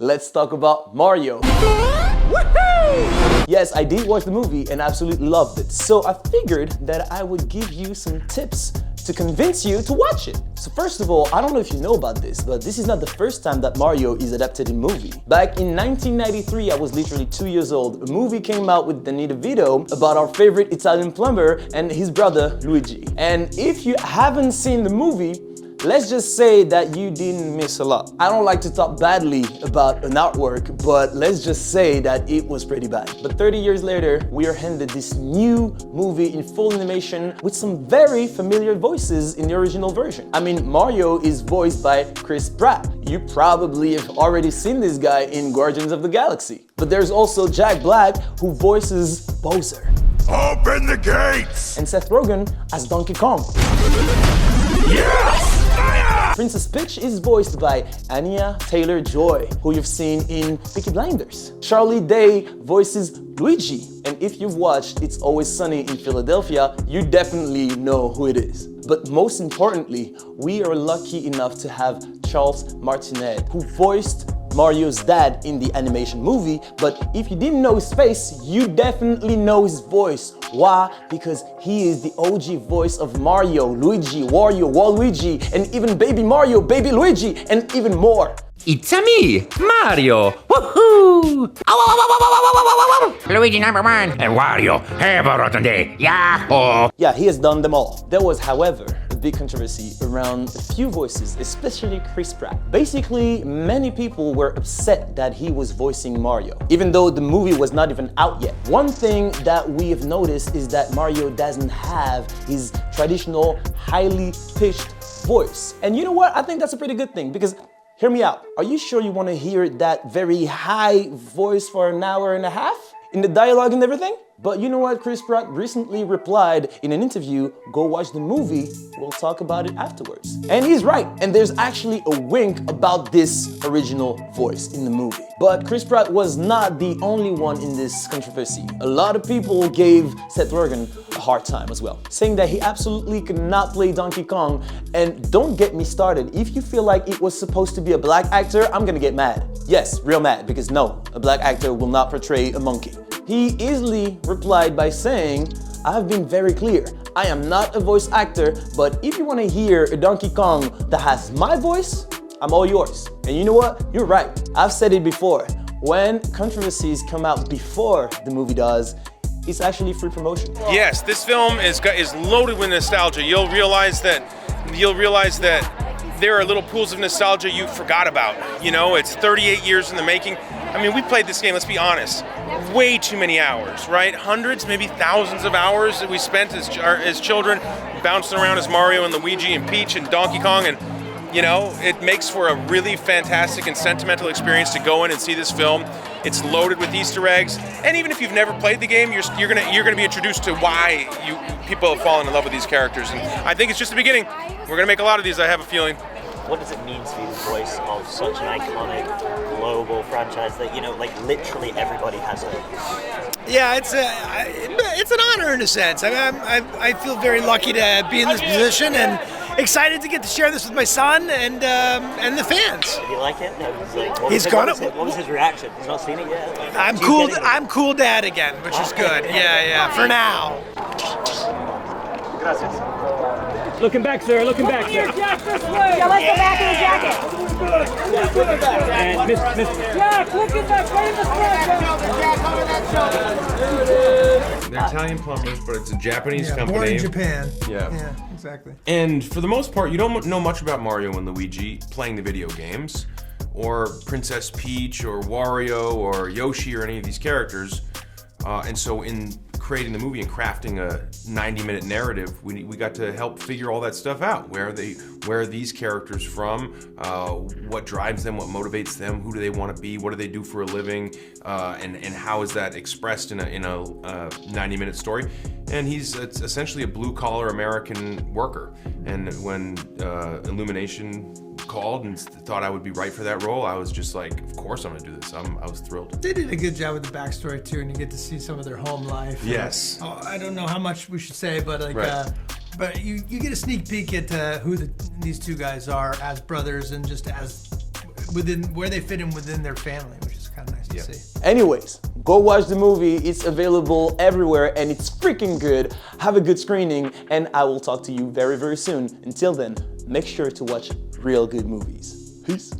let's talk about Mario. Yes, I did watch the movie and absolutely loved it. So I figured that I would give you some tips to convince you to watch it. So first of all, I don't know if you know about this, but this is not the first time that Mario is adapted in movie. Back in 1993, I was literally 2 years old. A movie came out with Danny DeVito about our favorite Italian plumber and his brother, Luigi. And if you haven't seen the movie, let's just say that you didn't miss a lot. I don't like to talk badly about an artwork, but let's just say that it was pretty bad. But 30 years later, we are handed this new movie in full animation with some very familiar voices in the original version. I mean, Mario is voiced by Chris Pratt. You probably have already seen this guy in Guardians of the Galaxy. But there's also Jack Black, who voices Bowser. Open the gates! And Seth Rogen as Donkey Kong. Yes! Princess Peach is voiced by Anya Taylor-Joy, who you've seen in Peaky Blinders. Charlie Day voices Luigi, and if you've watched It's Always Sunny in Philadelphia, you definitely know who it is. But most importantly, we are lucky enough to have Charles Martinet, who voiced Mario's dad in the animation movie, but if you didn't know his face, you definitely know his voice. Why? Because he is the OG voice of Mario, Luigi, Wario, Waluigi, and even Baby Mario, Baby Luigi, and even more. It's-a me, Mario! Woohoo! Luigi #1 and Wario, have a rotten day! Yahoo! Yeah, he has done them all. There was, however, a big controversy around a few voices, especially Chris Pratt. Basically, many people were upset that he was voicing Mario, even though the movie was not even out yet. One thing that we have noticed is that Mario doesn't have his traditional, highly pitched voice. And you know what? I think that's a pretty good thing, because hear me out. Are you sure you want to hear that very high voice for an hour and a half? In the dialogue and everything? But you know what? Chris Pratt recently replied in an interview, go watch the movie, we'll talk about it afterwards. And he's right, and there's actually a wink about this original voice in the movie. But Chris Pratt was not the only one in this controversy. A lot of people gave Seth Rogen a hard time as well, saying that he absolutely could not play Donkey Kong. And don't get me started, if you feel like it was supposed to be a black actor, I'm gonna get mad. Yes, real mad, because no, a black actor will not portray a monkey. He easily replied by saying, I have been very clear. I am not a voice actor, but if you want to hear a Donkey Kong that has my voice, I'm all yours. And you know what? You're right. I've said it before. When controversies come out before the movie does, it's actually free promotion. Yes, this film is loaded with nostalgia. You'll realize that there are little pools of nostalgia you forgot about. You know, it's 38 years in the making. I mean, we played this game, let's be honest, way too many hours, right? Hundreds, maybe thousands of hours that we spent as children bouncing around as Mario and Luigi and Peach and Donkey Kong, and you know, it makes for a really fantastic and sentimental experience to go in and see this film. It's loaded with Easter eggs, and even if you've never played the game, you're gonna be introduced to why people have fallen in love with these characters. And I think it's just the beginning. We're gonna make a lot of these, I have a feeling. What does it mean to be the voice of such an iconic global franchise that, you know, like literally everybody has it? Yeah, it's an honor in a sense. I feel very lucky to be in this position and excited to get to share this with my son and the fans. Did he like it? No, what was his reaction? He's not seen it yet. I'm cool dad again, which is good. Yeah, for now. Gracias. Looking back, sir. Looking back, sir. Jack, this way. Yeah, let's go back in the jacket. And Miss. Jack, look at that famous one. They're Italian plumbers, but it's a Japanese company. Born in Japan. Yeah, exactly. And for the most part, you don't know much about Mario and Luigi playing the video games, or Princess Peach, or Wario, or Yoshi, or any of these characters. And so in creating the movie and crafting a 90-minute narrative, we got to help figure all that stuff out. Where are these characters from? What drives them? What motivates them? Who do they want to be? What do they do for a living? And how is that expressed in a 90-minute story? And he's essentially a blue-collar American worker. And when Illumination called and thought I would be right for that role, I was just like, of course I'm gonna do this. I was thrilled. They did a good job with the backstory too, and you get to see some of their home life. Yes. I don't know how much we should say, but like, right. But you get a sneak peek at who these two guys are as brothers and just as where they fit in within their family, which is kind of nice to see. Anyways, go watch the movie. It's available everywhere and it's freaking good. Have a good screening and I will talk to you very, very soon. Until then, make sure to watch real good movies. Peace.